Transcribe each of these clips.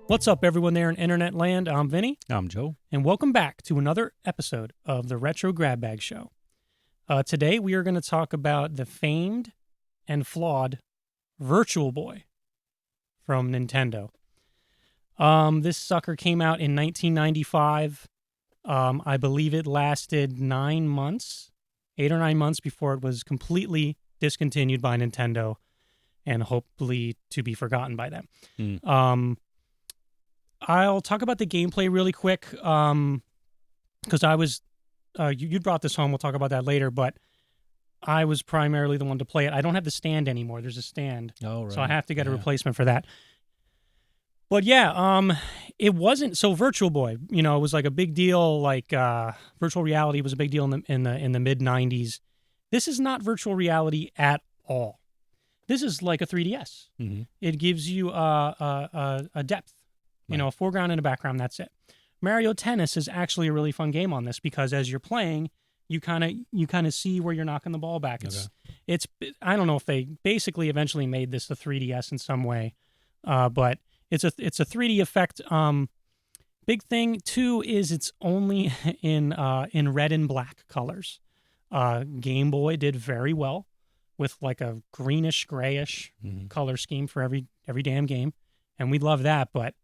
What's up, everyone there in Internet Land? I'm Vinny, I'm Joe. and welcome back to another episode of the Retro Grab Bag Show. Today, we are going to talk about the famed and flawed Virtual Boy from Nintendo. This sucker came out in 1995. I believe it lasted 9 months, 8 or 9 months before it was completely discontinued by Nintendo and hopefully to be forgotten by them. I'll talk about the gameplay really quick because I was, you brought this home. We'll talk about that later, but I was primarily the one to play it. I don't have the stand anymore. There's a stand. Oh, right. So I have to get a replacement for that. But yeah, it wasn't so Virtual Boy. You know, it was like a big deal. Like virtual reality was a big deal in the mid '90s. This is not virtual reality at all. This is like a 3DS. Mm-hmm. It gives you a depth. You know, a foreground and a background, that's it. Mario Tennis is actually a really fun game on this because as you're playing, you kind of see where you're knocking the ball back. It's I don't know if they basically eventually made this the 3DS in some way, but it's a 3D effect. Big thing too is it's only in red and black colors. Game Boy did very well with like a greenish grayish color scheme for every damn game, and we love that, but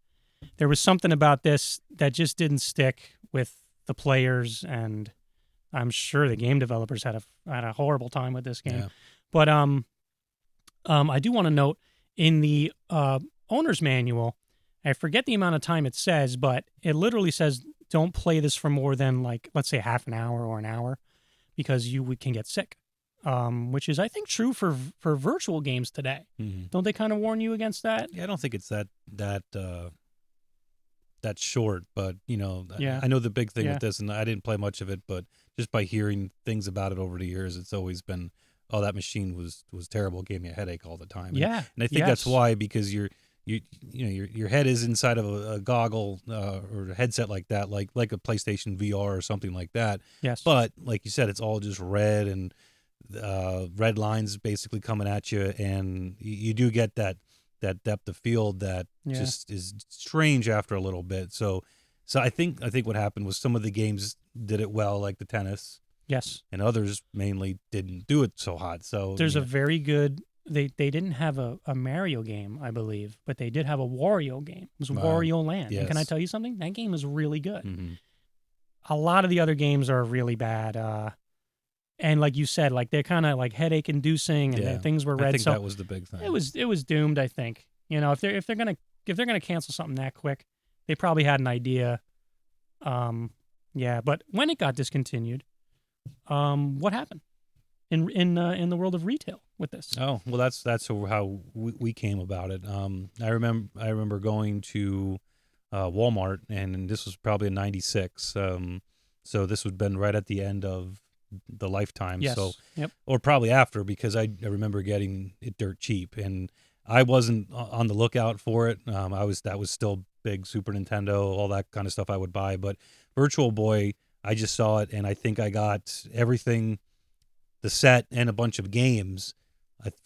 there was something about this that just didn't stick with the players, and I'm sure the game developers had a horrible time with this game. Yeah. But I do want to note in the owner's manual, I forget the amount of time it says, but it literally says don't play this for more than like let's say half an hour or an hour because you can get sick. Which is I think true for virtual games today. Mm-hmm. Don't they kind of warn you against that? Yeah, I don't think it's that short, but you know, Yeah. I know the big thing with this, and I didn't play much of it, but just by hearing things about it over the years, it's always been, oh, that machine was terrible, it gave me a headache all the time. And I think that's why, because your head is inside of a goggle or a headset like that, like a PlayStation VR or something like that. Yes. But like you said, it's all just red and red lines basically coming at you, and you do get that depth of field that just is strange after a little bit. So I think what happened was some of the games did it well, like the tennis. Yes. And others mainly didn't do it so hot. So there's a very good they didn't have a Mario game, I believe, but they did have a Wario game. It was Wario Land. Yes. And can I tell you something? That game is really good. Mm-hmm. A lot of the other games are really bad. And like you said, like they're kind of like headache inducing, and things were red. I think so that was the big thing. It was doomed. I think if they're gonna cancel something that quick, they probably had an idea. But when it got discontinued, what happened in the world of retail with this? Oh well, that's how we came about it. I remember going to Walmart, and this was probably in '96. So this would have been right at the end of the lifetime. Yes. So, or probably after, because I remember getting it dirt cheap, and I wasn't on the lookout for it. That was still big Super Nintendo, all that kind of stuff I would buy. But Virtual Boy, I just saw it, and I think I got everything, the set and a bunch of games,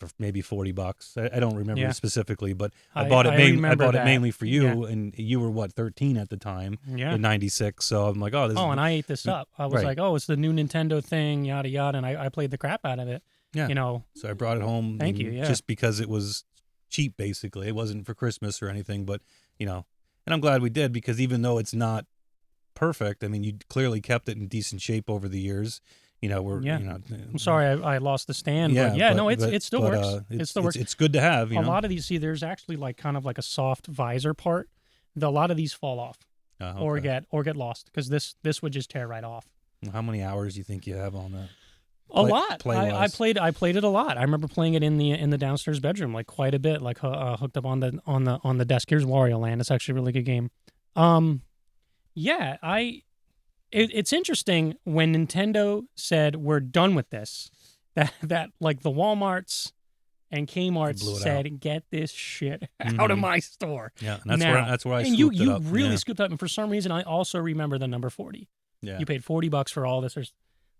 for maybe $40. I don't remember specifically, but I bought it mainly for you, and you were what, 13 at the time in '96. So I'm like, oh, and I ate this up. I was like, oh, it's the new Nintendo thing, yada yada, and I played the crap out of it. Yeah, you know. So I brought it home. Thank you. Yeah, just because it was cheap, basically. It wasn't for Christmas or anything, but and I'm glad we did, because even though it's not perfect, I mean, you clearly kept it in decent shape over the years. I'm sorry I lost the stand, but it still works. It still works. It's good to have. A lot of these, there's actually like kind of like a soft visor part. A lot of these fall off or get lost, because this would just tear right off. How many hours do you think you have on that? A lot. I played it a lot. I remember playing it in the downstairs bedroom like quite a bit, like hooked up on the desk. Here's Wario Land. It's actually a really good game. It's interesting when Nintendo said we're done with this, that like the Walmarts and Kmart's said, get this shit out of my store. Yeah, and that's where I and scooped you it up. really scooped up. And for some reason, I also remember the number 40. Yeah, you paid $40 for all this.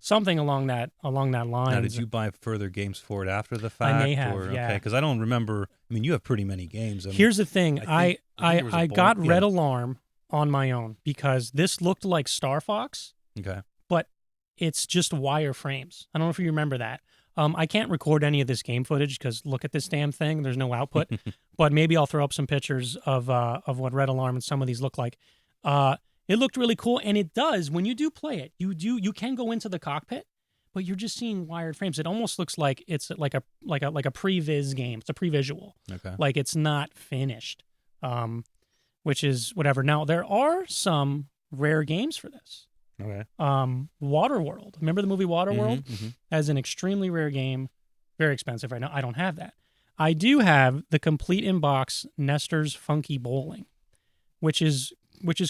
something along that line. Now, did you buy further games for it after the fact? I may have, or, yeah. Okay, because I don't remember. I mean, you have pretty many games. I mean, Here's the thing. I think there was a I board- got yeah. Red Alarm on my own because this looked like Star Fox, Okay. but it's just wireframes. I don't know if you remember that. I can't record any of this game footage because look at this damn thing. There's no output. But maybe I'll throw up some pictures of what Red Alarm and some of these look like. It looked really cool, and it does. When you do play it, you can go into the cockpit, but you're just seeing wired frames. It almost looks like it's like a pre-vis game. It's a pre-visual. Okay. Like it's not finished, which is whatever. Now there are some rare games for this. Okay. Waterworld. Remember the movie Waterworld? Mhm. As an extremely rare game, very expensive right now. I don't have that. I do have the complete in-box Nestor's Funky Bowling, which is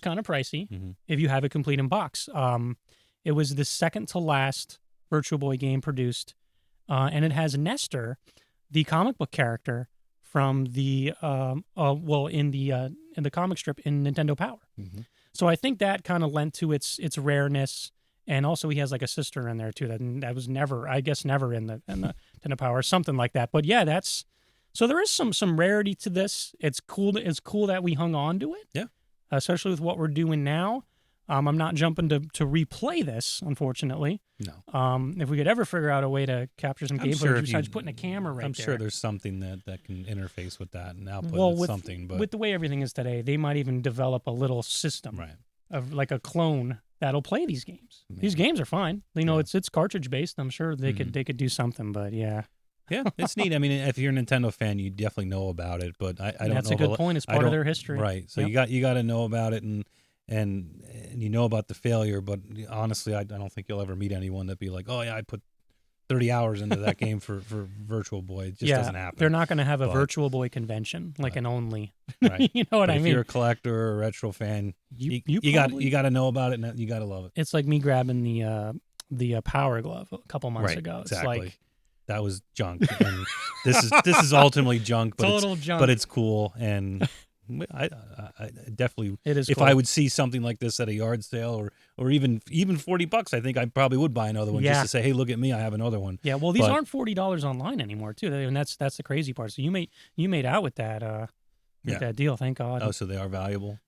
kind of pricey Mhm. if you have it complete in box. It was the second to last Virtual Boy game produced, and it has Nestor, the comic book character from the in the comic strip in Nintendo Power. Mhm. So I think that kind of lent to its rareness, and also he has like a sister in there too that was never in the Nintendo Power or something like that. But yeah, so there is some rarity to this. It's cool. It's cool that we hung on to it. Yeah. Especially with what we're doing now. I'm not jumping to replay this, unfortunately. No. If we could ever figure out a way to capture some game footage if besides putting a camera right I'm there. sure there's something that can interface with that and output Well, something. But with the way everything is today, they might even develop a little system right. of like a clone that'll play these games. Maybe. These games are fine. You know, Yeah. it's cartridge based. I'm sure they could do something, but yeah. Yeah, it's neat. I mean, if you're a Nintendo fan, you definitely know about it. But I don't know. That's a good point. It's part of their history. Right. So Yep. you got to know about it and you know about the failure. But honestly, I don't think you'll ever meet anyone that'd be like, oh yeah, I put 30 hours into that game for Virtual Boy. It just doesn't happen. They're not going to have a But- Virtual Boy convention like an only. Right. You know what But I if mean? you're a collector or a retro fan, You you got probably- to know about it and you got to love it. It's like me grabbing the Power Glove a couple months Right, ago. It's exactly. like That was junk, and this is ultimately junk, but total junk. but it's cool, and I definitely, It is if cool. I would see something like this at a yard sale or even $40, I think I probably would buy another one Yeah. just to say, hey, look at me, I have another one. Yeah, well, these But- aren't $40 online anymore, too, and that's the crazy part. So you made out with that Yeah. that deal. Thank God. Oh, so they are valuable.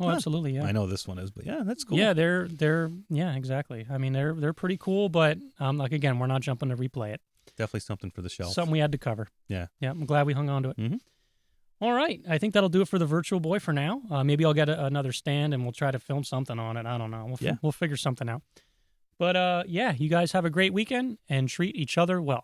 Oh, Huh. absolutely. Yeah. I know this one is, but yeah, that's cool. Yeah, they're yeah, exactly. I mean, they're pretty cool, but like again, we're not jumping to replay it. Definitely something for the shelf. Something we had to cover. Yeah. Yeah, I'm glad we hung on to it. Mhm. All right, I think that'll do it for the Virtual Boy for now. Maybe I'll get another stand and we'll try to film something on it. I don't know. We'll figure something out. But yeah, you guys have a great weekend and treat each other well.